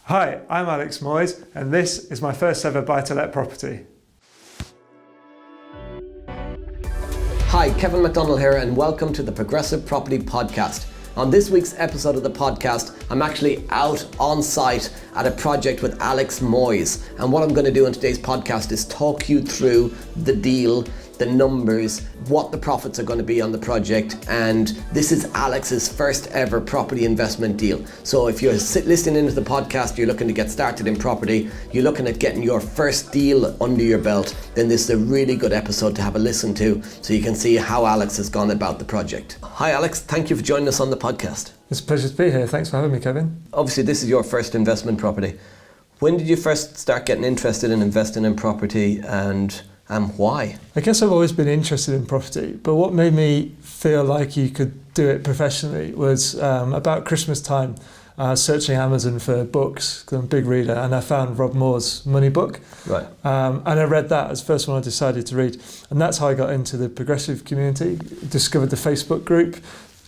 Hi, I'm Alex Moyes, and this is my first ever buy-to-let property. Hi, Kevin McDonald here, and welcome to the Progressive Property Podcast. On this week's episode of the podcast, I'm actually out on site at a project with Alex Moyes. And what I'm going to do in today's podcast is talk you through the deal, the numbers, what the profits are going to be on the project, and this is Alex's first ever property investment deal. So if you're listening into the podcast, you're looking to get started in property, you're looking at getting your first deal under your belt, then this is a really good episode to have a listen to so you can see how Alex has gone about the project. Hi Alex, thank you for joining us on the podcast. It's a pleasure to be here. Thanks for having me, Kevin. Obviously this is your first investment property. When did you first start getting interested in investing in property, and why? I guess I've always been interested in property, but what made me feel like you could do it professionally was about Christmas time. I was searching Amazon for books, because I'm a big reader, and I found Rob Moore's Money book. Right. And I read that as the first one I decided to read. And that's how I got into the progressive community, discovered the Facebook group,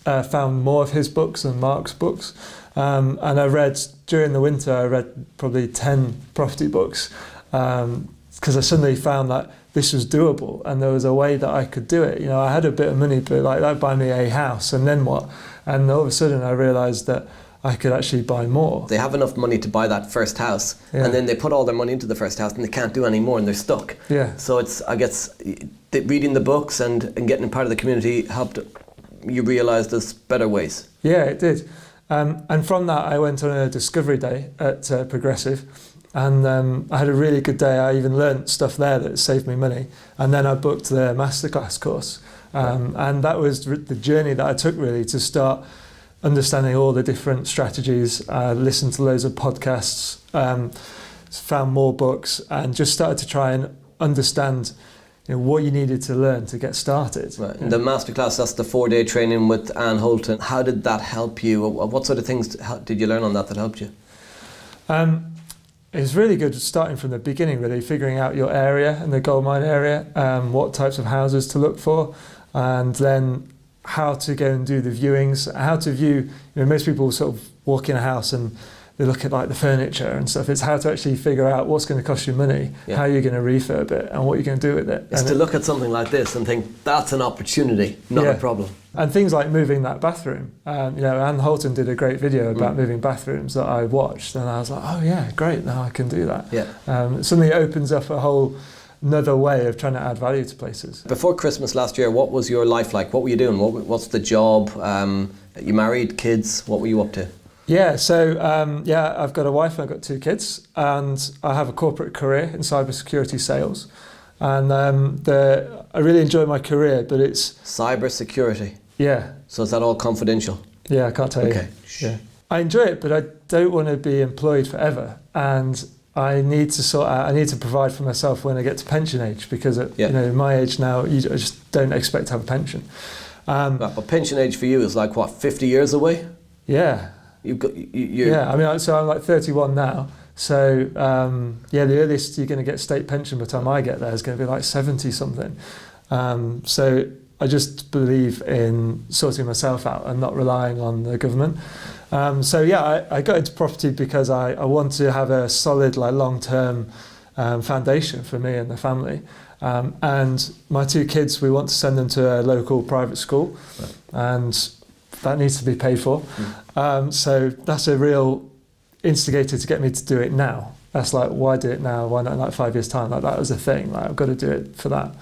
found more of his books and Mark's books. And I read, during the winter, I read probably 10 property books, because I suddenly found that this was doable and there was a way that I could do it. You know, I had a bit of money, but like that'd buy me a house, and then what? And all of a sudden I realised that I could actually buy more. They have enough money to buy that first house, and then they put all their money into the first house and they can't do any more and they're stuck. Yeah. So it's, I guess, reading the books and getting part of the community helped you realise there's better ways. Yeah, it did. And from that I went on a discovery day at Progressive. And I had a really good day. I even learnt stuff there that saved me money. And then I booked the masterclass course. And that was the journey that I took really to start understanding all the different strategies. Listened to loads of podcasts, found more books, and just started to try and understand what you needed to learn to get started. Right. The masterclass, that's the 4-day training with Anne Holton. How did that help you? What sort of things did you learn on that helped you? It was really good starting from the beginning, really, figuring out your area and the goldmine area, what types of houses to look for, and then how to go and do the viewings, how to view. Most people sort of walk in a house and they look at like the furniture and stuff. It's how to actually figure out what's going to cost you money, how you're going to refurb it, and what you're going to do with it. It's to look at something like this and think, that's an opportunity, not a problem. And things like moving that bathroom. Anne Holton did a great video about moving bathrooms that I watched, and I was like, oh yeah, great, now I can do that. Yeah. Suddenly opens up a whole another way of trying to add value to places. Before Christmas last year, what was your life like? What were you doing? What's the job? You married, kids? What were you up to? Yeah, so I've got a wife and I've got 2 kids, and I have a corporate career in cybersecurity sales. And I really enjoy my career, but it's... Cybersecurity? Yeah. So is that all confidential? Yeah, I can't tell you. Okay. Yeah. I enjoy it, but I don't want to be employed forever. And I need to provide for myself when I get to pension age, because at my age now, you just don't expect to have a pension. But pension age for you is like, what, 50 years away? Yeah. So I'm like 31 now. So the earliest you're going to get state pension by the time I get there is going to be like 70 something. So I just believe in sorting myself out and not relying on the government. I got into property because I want to have a solid, like, long-term foundation for me and the family. And my 2 kids, we want to send them to a local private school, and that needs to be paid for. So that's a real instigator to get me to do it now. That's like, why do it now? Why not in like 5 years' time? Like, that was a thing. Like, I've got to do it for that.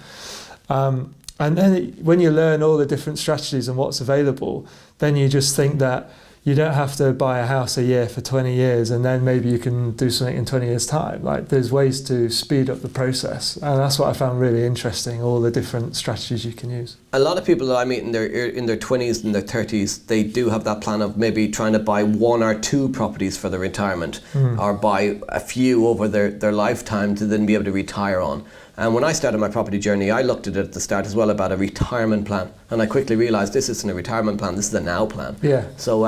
And then when you learn all the different strategies and what's available, then you just think that you don't have to buy a house a year for 20 years and then maybe you can do something in 20 years' time. Like, there's ways to speed up the process. And that's what I found really interesting, all the different strategies you can use. A lot of people that I meet in their 20s and their 30s, they do have that plan of maybe trying to buy 1 or 2 properties for their retirement, or buy a few over their lifetime to then be able to retire on. And when I started my property journey, I looked at it at the start as well about a retirement plan. And I quickly realised this isn't a retirement plan, this is a now plan. Yeah. So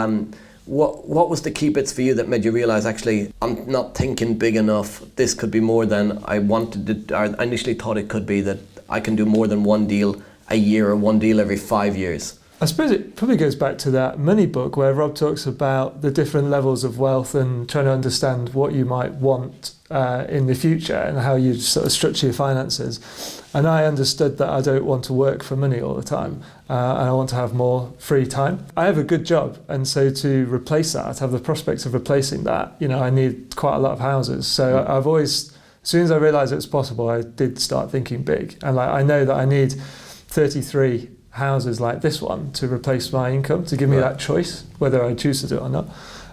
what was the key bits for you that made you realise, actually, I'm not thinking big enough, this could be more than I wanted, or I initially thought it could be, that I can do more than 1 deal a year or 1 deal every 5 years? I suppose it probably goes back to that money book where Rob talks about the different levels of wealth and trying to understand what you might want in the future and how you sort of structure your finances. And I understood that I don't want to work for money all the time, and I want to have more free time. I have a good job, and so to replace that, to have the prospect of replacing that, I need quite a lot of houses. So I've always, as soon as I realised it was possible, I did start thinking big. And I know that I need 33 houses like this one to replace my income, to give me that choice, whether I choose to do it or not.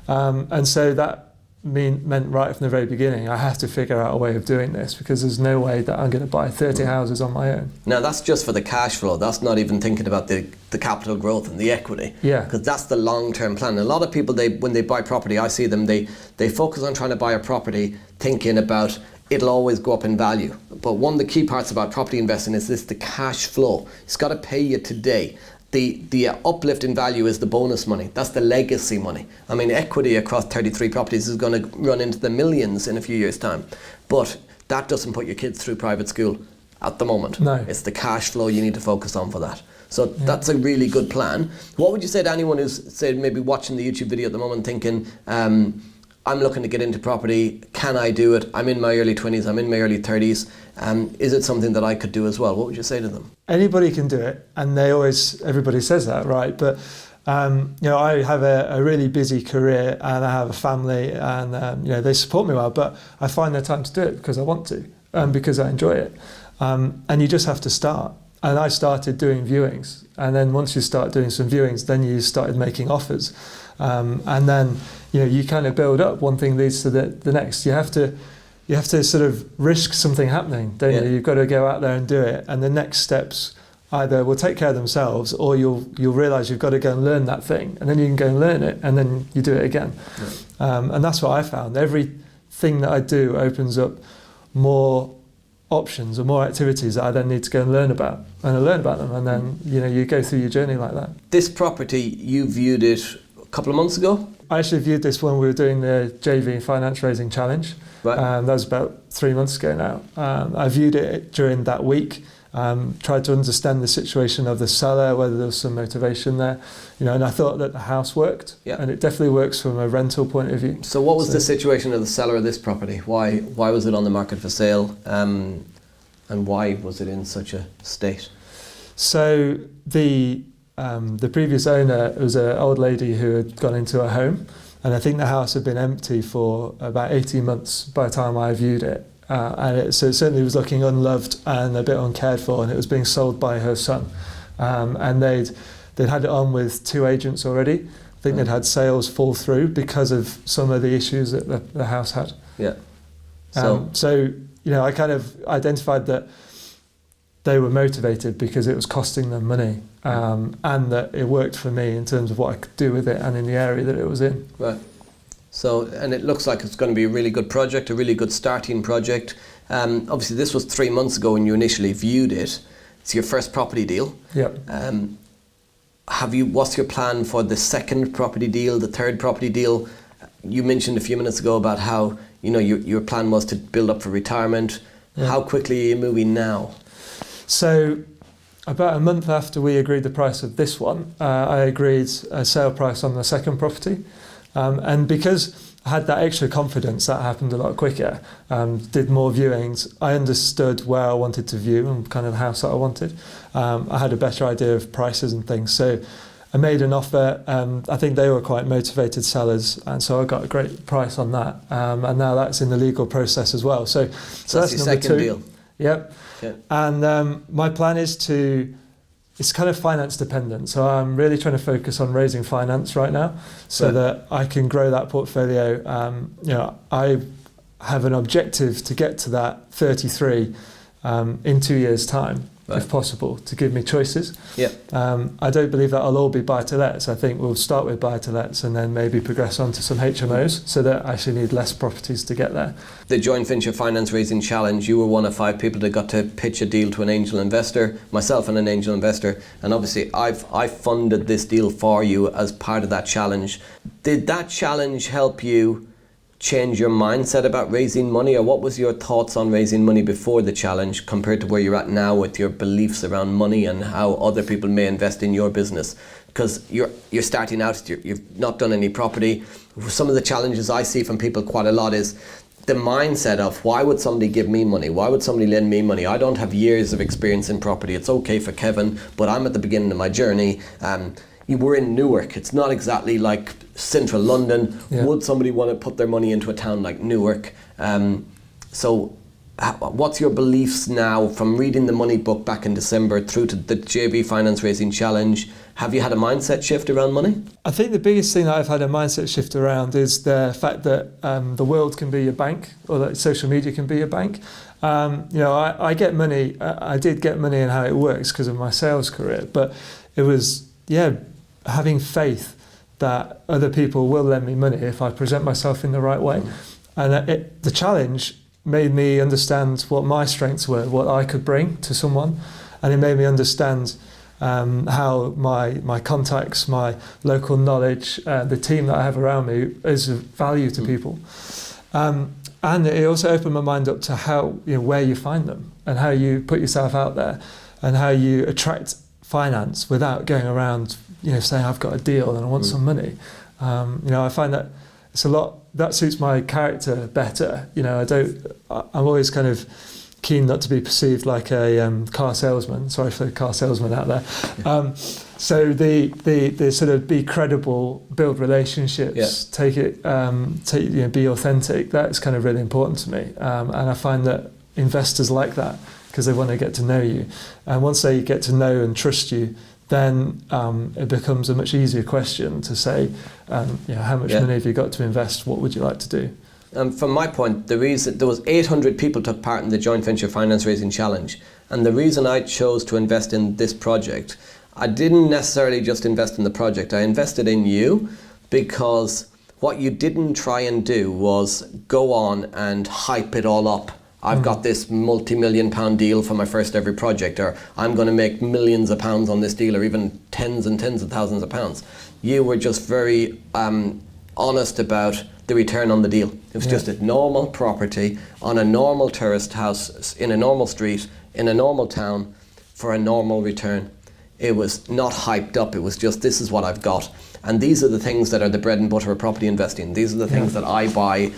And so that meant right from the very beginning, I have to figure out a way of doing this, because there's no way that I'm going to buy 30 houses on my own. Now that's just for the cash flow. That's not even thinking about the capital growth and the equity. Yeah. Because that's the long-term plan. A lot of people, when they buy property, I see them, they focus on trying to buy a property thinking about it'll always go up in value. But one of the key parts about property investing is the cash flow. It's got to pay you today. The uplift in value is the bonus money. That's the legacy money. I mean, equity across 33 properties is going to run into the millions in a few years' time. But that doesn't put your kids through private school at the moment. No. It's the cash flow you need to focus on for that. So that's a really good plan. What would you say to anyone who's, say, maybe watching the YouTube video at the moment thinking, I'm looking to get into property, can I do it? I'm in my early 20s, I'm in my early 30s. Is it something that I could do as well? What would you say to them? Anybody can do it, and everybody says that, right? But I have a really busy career, and I have a family, and they support me well, but I find the time to do it because I want to, because I enjoy it. And you just have to start. And I started doing viewings, and then once you start doing some viewings, then you started making offers. And then you kind of build up. One thing leads to the next. You have to sort of risk something happening, don't you? You've got to go out there and do it. And the next steps either will take care of themselves, or you'll realise you've got to go and learn that thing, and then you can go and learn it, and then you do it again. And that's what I found. Everything that I do opens up more options or more activities that I then need to go and learn about, and I learn about them, and then you go through your journey like that. This property, you viewed it a couple of months ago? I actually viewed this when we were doing the JV Finance Raising Challenge. Right. That was about 3 months ago now. I viewed it during that week, tried to understand the situation of the seller, whether there was some motivation there, and I thought that the house worked, and it definitely works from a rental point of view. So what was the situation of the seller of this property? Why was it on the market for sale, and why was it in such a state? So the previous owner was an old lady who had gone into a home, and I think the house had been empty for about 18 months by the time I viewed it. So it certainly was looking unloved and a bit uncared for, and it was being sold by her son. And they'd had it on with 2 agents already. I think they'd had sales fall through because of some of the issues that the house had. Yeah. So I kind of identified that they were motivated because it was costing them money, and that it worked for me in terms of what I could do with it and in the area that it was in. Right. So, and it looks like it's going to be a really good project, a really good starting project. Obviously, this was 3 months ago when you initially viewed it. It's your first property deal. Yeah. What's your plan for the second property deal, the third property deal? You mentioned a few minutes ago about how your plan was to build up for retirement. Yeah. How quickly are you moving now? So about a month after we agreed the price of this one, I agreed a sale price on the second property. And because I had that extra confidence, that happened a lot quicker, did more viewings, I understood where I wanted to view and kind of the house that I wanted. I had a better idea of prices and things. So I made an offer. I think they were quite motivated sellers, and so I got a great price on that. And now that's in the legal process as well. So that's your number second 2. deal. Yep. Yeah. And my plan is it's kind of finance dependent. So I'm really trying to focus on raising finance right now so that I can grow that portfolio. I have an objective to get to that 33 in 2 years' time, if possible, to give me choices. Yeah. I don't believe that I'll all be buy-to-lets. I think we'll start with buy-to-lets and then maybe progress on to some HMOs, so that I actually need less properties to get there. The Joint Venture Finance Raising Challenge, you were one of 5 people that got to pitch a deal to an angel investor, myself and an angel investor, and obviously I funded this deal for you as part of that challenge. Did that challenge help you change your mindset about raising money, or what was your thoughts on raising money before the challenge compared to where you're at now with your beliefs around money and how other people may invest in your business? Because you're starting out, you've not done any property. Some of the challenges I see from people quite a lot is the mindset of, why would somebody give me money? Why would somebody lend me money? I don't have years of experience in property. It's okay for Kevin, but I'm at the beginning of my journey. We're in Newark. It's not exactly like central London. Yeah. Would somebody want to put their money into a town like Newark? So what's your beliefs now from reading the money book back in December through to the JV Finance Raising Challenge? Have you had a mindset shift around money? I think the biggest thing that I've had a mindset shift around is the fact that the world can be a bank, or that social media can be a bank. I get money. I did get money in how it works because of my sales career, but it was, having faith that other people will lend me money if I present myself in the right way. And the challenge made me understand what my strengths were, what I could bring to someone, and it made me understand how my contacts, my local knowledge, the team that I have around me is of value to people. And it also opened my mind up to how, where you find them and how you put yourself out there and how you attract finance without going around saying I've got a deal and I want some money. I find that it's a lot, that suits my character better. I'm always kind of keen not to be perceived like a car salesman. Sorry for the car salesman out there. So the sort of be credible, build relationships, be authentic. That's kind of really important to me. And I find that investors like that because they want to get to know you. And once they get to know and trust you, then it becomes a much easier question to say, how much money have you got to invest? What would you like to do? From my point, the reason there was 800 people took part in the Joint Venture Finance Raising Challenge, and the reason I chose to invest in this project, I didn't necessarily just invest in the project. I invested in you because what you didn't try and do was go on and hype it all up. I've got this multi-million pound deal for my first ever project, or I'm going to make millions of pounds on this deal, or even tens and tens of thousands of pounds. You were just very honest about the return on the deal. It was just a normal property on a normal tourist house in a normal street in a normal town for a normal return. It was not hyped up. It was just, this is what I've got. And these are the things that are the bread and butter of property investing. These are the things that I buy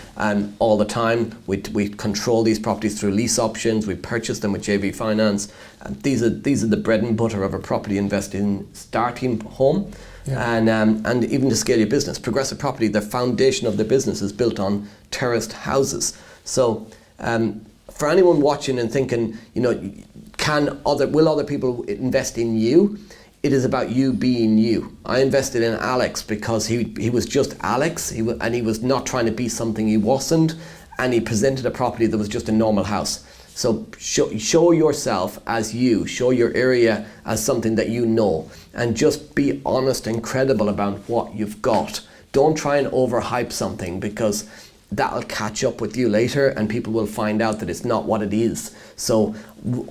all the time. We control these properties through lease options. We purchase them with JV Finance. And these are the bread and butter of a property investing starting home. And even to scale your business. Progressive Property, the foundation of their business is built on terraced houses. So for anyone watching and thinking, will other people invest in you? It is about you being you. I invested in Alex because he was just Alex, and he was not trying to be something he wasn't, and he presented a property that was just a normal house. So show yourself as you, show your area as something that you know, and just be honest and credible about what you've got. Don't try and overhype something, because that'll catch up with you later and people will find out that it's not what it is. So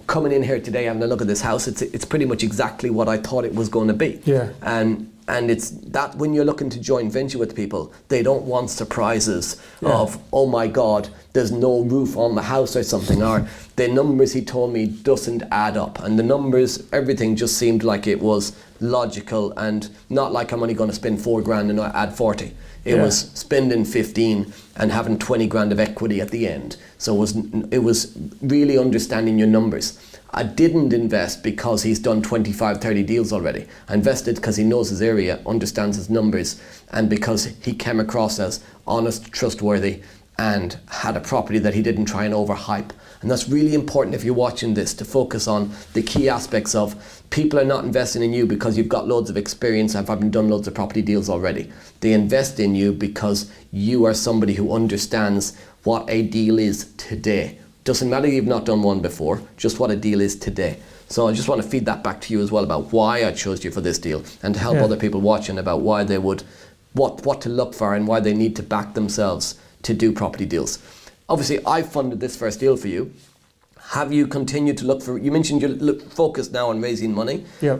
coming in here today, having a look at this house, it's pretty much exactly what I thought it was going to be. And it's that when you're looking to joint venture with people, they don't want surprises of, oh my God, there's no roof on the house or something, or the numbers he told me doesn't add up. And the numbers, everything just seemed like it was logical and not like I'm only going to spend $4,000 and add 40. It was spending 15 and having 20 grand of equity at the end. So it was really understanding your numbers. I didn't invest because he's done 25, 30 deals already. I invested because he knows his area, understands his numbers, and because he came across as honest, trustworthy, and had a property that he didn't try and overhype. And that's really important if you're watching this, to focus on the key aspects of people are not investing in you because you've got loads of experience and having done loads of property deals already. They invest in you because you are somebody who understands what a deal is today. Doesn't matter if you've not done one before, just what a deal is today. So I just want to feed that back to you as well about why I chose you for this deal, and to help other people watching about why they would, what to look for and why they need to back themselves to do property deals. Obviously, I funded this first deal for you. Have you continued to look for, you mentioned you're focused now on raising money. Yeah.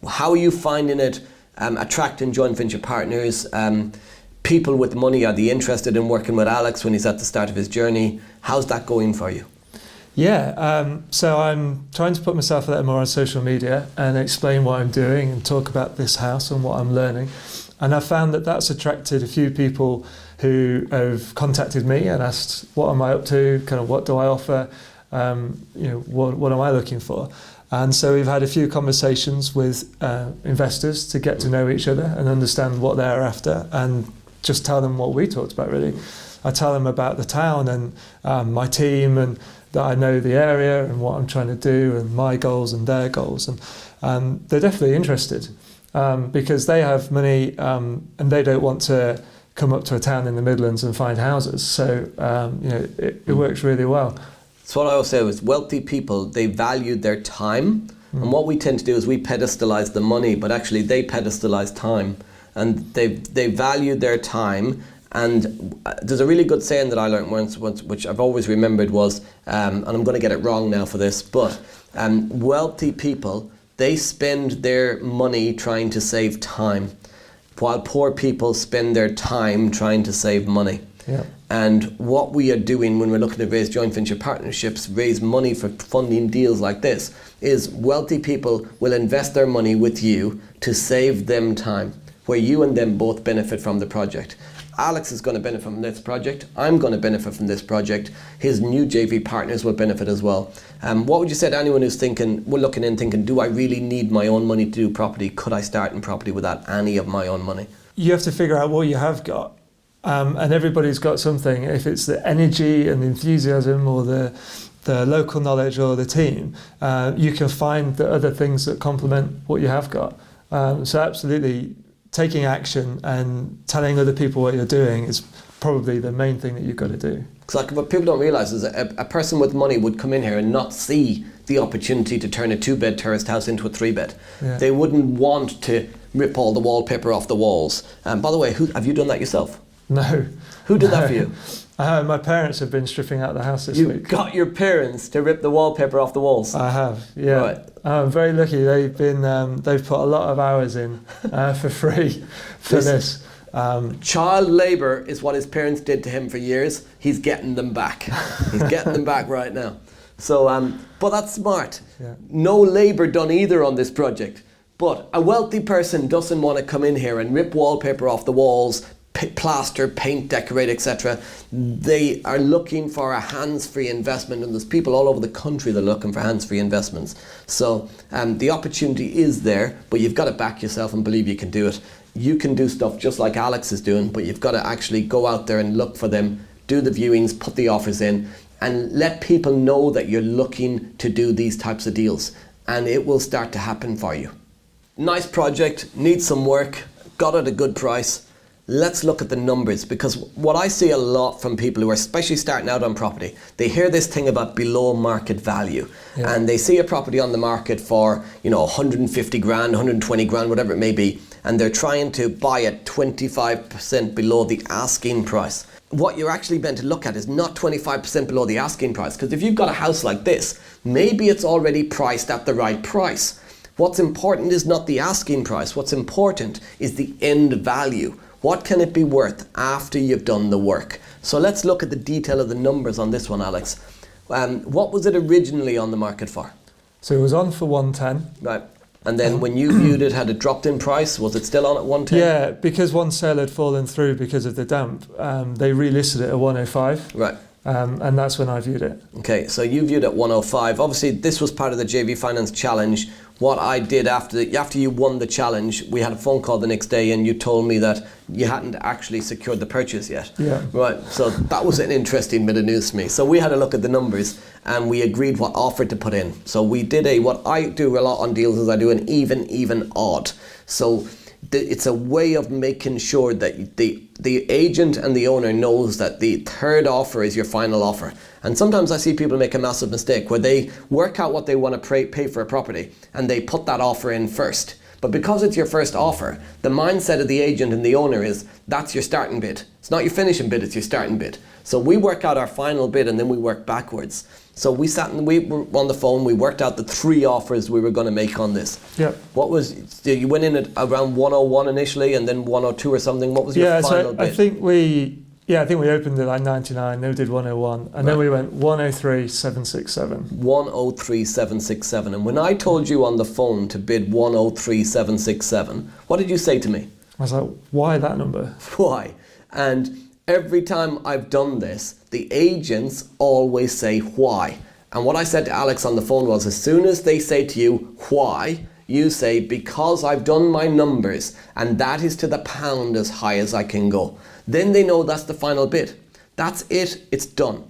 How are you finding it attracting joint venture partners, people with money, are they interested in working with Alex when he's at the start of his journey? How's that going for you? Yeah, so I'm trying to put myself out there more on social media and explain what I'm doing and talk about this house and what I'm learning. And I found that that's attracted a few people who have contacted me and asked, what am I up to? Kind of what do I offer? What am I looking for? And so we've had a few conversations with investors to get to know each other and understand what they're after and just tell them what we talked about, really. I tell them about the town and my team and that I know the area and what I'm trying to do and my goals and their goals. And they're definitely interested because they have money and they don't want to come up to a town in the Midlands and find houses. So, it works really well. So what I always say is wealthy people, they value their time. And what we tend to do is we pedestalize the money, but actually they pedestalize time. And they value their time. And there's a really good saying that I learned once which I've always remembered was, and I'm going to get it wrong now for this, but wealthy people, they spend their money trying to save time, while poor people spend their time trying to save money. Yeah. And what we are doing when we're looking to raise joint venture partnerships, raise money for funding deals like this, is wealthy people will invest their money with you to save them time, where you and them both benefit from the project. Alex is going to benefit from this project. I'm going to benefit from this project. His new JV partners will benefit as well. What would you say to anyone who's looking in thinking, do I really need my own money to do property? Could I start in property without any of my own money? You have to figure out what you have got. And everybody's got something. If it's the energy and the enthusiasm or the local knowledge or the team, you can find the other things that complement what you have got. So absolutely, taking action and telling other people what you're doing is probably the main thing that you've got to do. Because what people don't realise is a person with money would come in here and not see the opportunity to turn a 2-bed terraced house into a 3-bed. Yeah. They wouldn't want to rip all the wallpaper off the walls. By the way, have you done that yourself? No. Who did that for you? My parents have been stripping out the house this week. You got your parents to rip the wallpaper off the walls? I have, yeah. Right. I'm very lucky. They've put a lot of hours in for free for this. Child labour is what his parents did to him for years. He's getting them back. He's getting them back right now. So, but that's smart. Yeah. No labour done either on this project. But a wealthy person doesn't want to come in here and rip wallpaper off the walls, plaster, paint, decorate, etc. They are looking for a hands-free investment, and there's people all over the country that are looking for hands-free investments. So the opportunity is there, but you've got to back yourself and believe you can do it. You can do stuff just like Alex is doing, but you've got to actually go out there and look for them, do the viewings, put the offers in, and let people know that you're looking to do these types of deals, and it will start to happen for you. Nice project, needs some work, got it at a good price. Let's look at the numbers, because what I see a lot from people who are especially starting out on property, they hear this thing about below market value. Yeah. And they see a property on the market for 150 grand, 120 grand, whatever it may be, and they're trying to buy at 25% below the asking price. What you're actually meant to look at is not 25% below the asking price, because if you've got a house like this, maybe it's already priced at the right price. What's important is not the asking price. What's important is the end value. What can it be worth after you've done the work? So let's look at the detail of the numbers on this one, Alex. What was it originally on the market for? So it was on for 110. Right. And then when you viewed it, had it dropped in price? Was it still on at 110? Yeah, because one sale had fallen through because of the damp. They relisted it at 105. Right. And that's when I viewed it. Okay, so you viewed at 105. Obviously, this was part of the JV Finance Challenge. What I did after you won the challenge, we had a phone call the next day and you told me that you hadn't actually secured the purchase yet. Yeah. Right, so that was an interesting bit of news to me. So we had a look at the numbers and we agreed what offer to put in. So we did what I do a lot on deals is I do an even, odd. So it's a way of making sure that the agent and the owner knows that the third offer is your final offer. And sometimes I see people make a massive mistake where they work out what they want to pay for a property and they put that offer in first. But because it's your first offer, the mindset of the agent and the owner is that's your starting bid. It's not your finishing bid, it's your starting bid. So we work out our final bid and then we work backwards. So we sat and we were on the phone, we worked out the 3 offers we were going to make on this. Yeah. You went in at around 101 initially and then 102 or something. What was your final bid? I think we opened it like 99, then we did 101, and then we went 103,767. 103,767. And when I told you on the phone to bid 103,767, what did you say to me? I was like, why that number? Why? And every time I've done this, the agents always say why. And what I said to Alex on the phone was, as soon as they say to you why, you say, because I've done my numbers and that is to the pound as high as I can go. Then they know that's the final bid. That's it, it's done.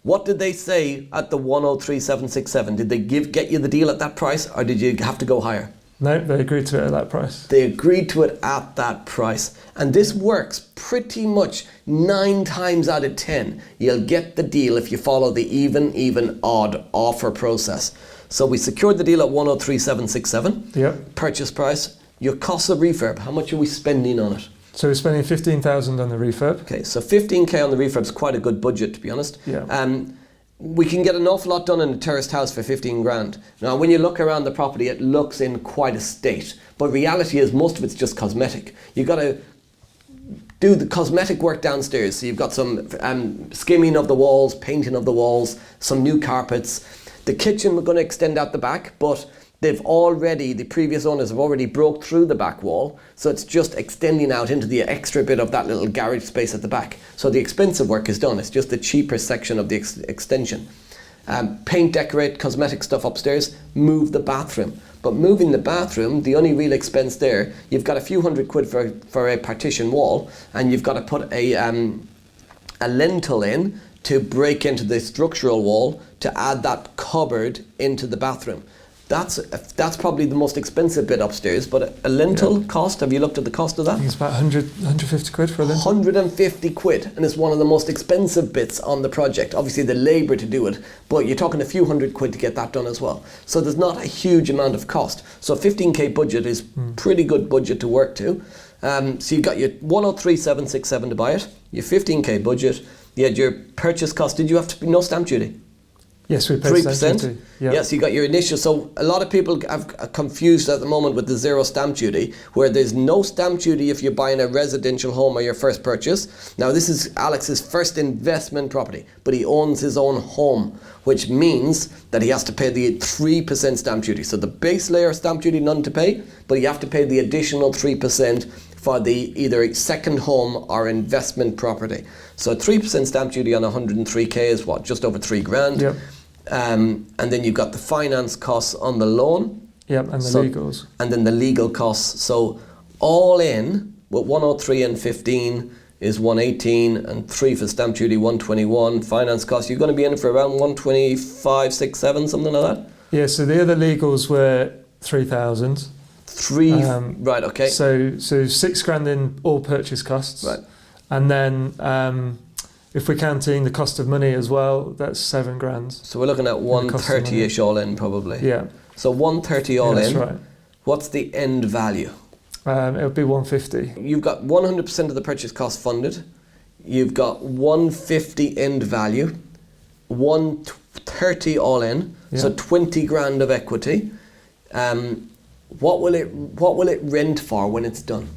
What did they say at the 103,767? Did they get you the deal at that price, or did you have to go higher? No, they agreed to it at that price. They agreed to it at that price. And this works pretty much 9 times out of 10. You'll get the deal if you follow the even, odd offer process. So we secured the deal at 103,767. Yep. Purchase price. Your cost of refurb, how much are we spending on it? So we're spending 15,000 on the refurb. Okay, so 15k on the refurb is quite a good budget, to be honest. Yeah. We can get an awful lot done in a terraced house for 15 grand. Now, when you look around the property, it looks in quite a state. But reality is most of it's just cosmetic. You've got to do the cosmetic work downstairs. So you've got some skimming of the walls, painting of the walls, some new carpets. The kitchen, we're going to extend out the back, but the previous owners have already broke through the back wall, so it's just extending out into the extra bit of that little garage space at the back. So the expensive work is done, it's just the cheaper section of the extension. Paint, decorate, cosmetic stuff upstairs, move the bathroom. But moving the bathroom, the only real expense there, you've got a few £100 for a partition wall, and you've got to put a lintel in to break into the structural wall to add that cupboard into the bathroom. That's probably the most expensive bit upstairs, but a lintel cost, have you looked at the cost of that? I think it's about 150 quid for a lintel. 150 quid, and it's one of the most expensive bits on the project. Obviously the labour to do it, but you're talking a few £100 to get that done as well. So there's not a huge amount of cost. So 15k budget is pretty good budget to work to. So you got your 103,767 to buy it, your 15k budget, you had your purchase cost. Did you have to pay no stamp duty? Yes, we paid 3%. Stamp duty. Yep. Yes, you got your initial. So a lot of people have confused at the moment with the 0 stamp duty, where there's no stamp duty if you're buying a residential home or your first purchase. Now this is Alex's first investment property, but he owns his own home, which means that he has to pay the 3% stamp duty. So the base layer stamp duty, none to pay, but you have to pay the additional 3% for the either a second home or investment property. So 3% stamp duty on 103k is what, just over 3 grand. Yep. And then you've got the finance costs on the loan. Yep, and the legals. And then the legal costs. So all in, with 103 and 15 is 118, and 3 for stamp duty, 121. Finance costs, you're going to be in for around 125, 6, 7, something like that? Yeah, so the other legals were 3,000. Right, okay. So 6 grand in all purchase costs. Right. And then if we're counting the cost of money as well, that's 7 grand. So we're looking at 130-ish all in, probably. Yeah. So 130 all in. That's right. What's the end value? It would be 150. You've got 100% of the purchase cost funded. You've got 150 end value, 130 all in. Yeah. So 20 grand of equity. What will it rent for when it's done?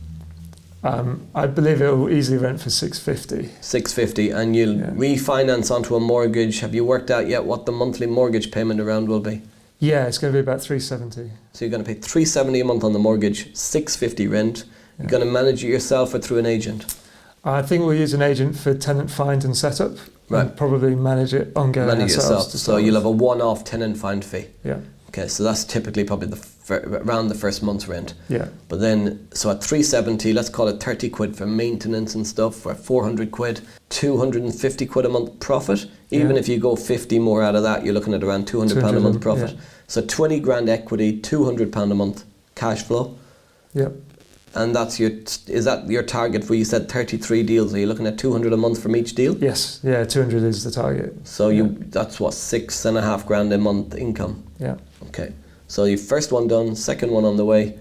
I believe it will easily rent for 650. 650, and you'll refinance onto a mortgage. Have you worked out yet what the monthly mortgage payment around will be? Yeah, it's going to be about 370. So you're going to pay 370 a month on the mortgage, 650 rent. You're going to manage it yourself or through an agent? I think we'll use an agent for tenant find and setup. Right. And probably manage it ongoing Manage ourselves. yourself. So you'll have a one-off tenant find fee. Yeah. Okay, so that's typically probably around the first month's rent. Yeah. But then, so at 370, let's call it 30 quid for maintenance and stuff, for 400 quid, 250 quid a month profit. Even if you go 50 more out of that, you're looking at around 200 pound a month profit. Yeah. So 20 grand equity, 200 pound a month cash flow. Yep. And is that your target for, you said 33 deals, are you looking at 200 a month from each deal? Yes, yeah, 200 is the target. So that's what, 6.5 grand a month income? Yeah. Okay, so your first one done, second one on the way.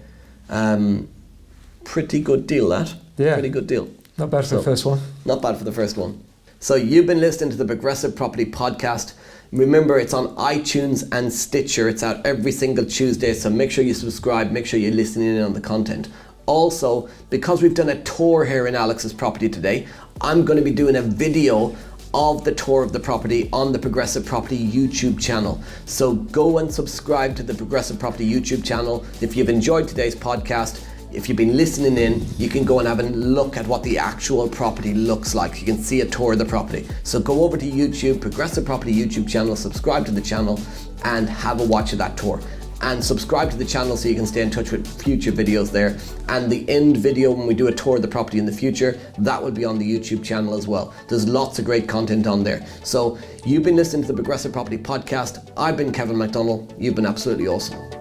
Pretty good deal, that. Yeah. Pretty good deal. Not bad for the first one. Not bad for the first one. So you've been listening to the Progressive Property Podcast. Remember, it's on iTunes and Stitcher. It's out every single Tuesday, so make sure you subscribe, make sure you're listening in on the content. Also, because we've done a tour here in Alex's property today, I'm going to be doing a video of the tour of the property on the Progressive Property YouTube channel. So go and subscribe to the Progressive Property YouTube channel. If you've enjoyed today's podcast, if you've been listening in, you can go and have a look at what the actual property looks like. You can see a tour of the property. So go over to YouTube, Progressive Property YouTube channel, subscribe to the channel and have a watch of that tour. And subscribe to the channel so you can stay in touch with future videos there. And the end video, when we do a tour of the property in the future, that will be on the YouTube channel as well. There's lots of great content on there. So you've been listening to the Progressive Property Podcast. I've been Kevin McDonald. You've been absolutely awesome.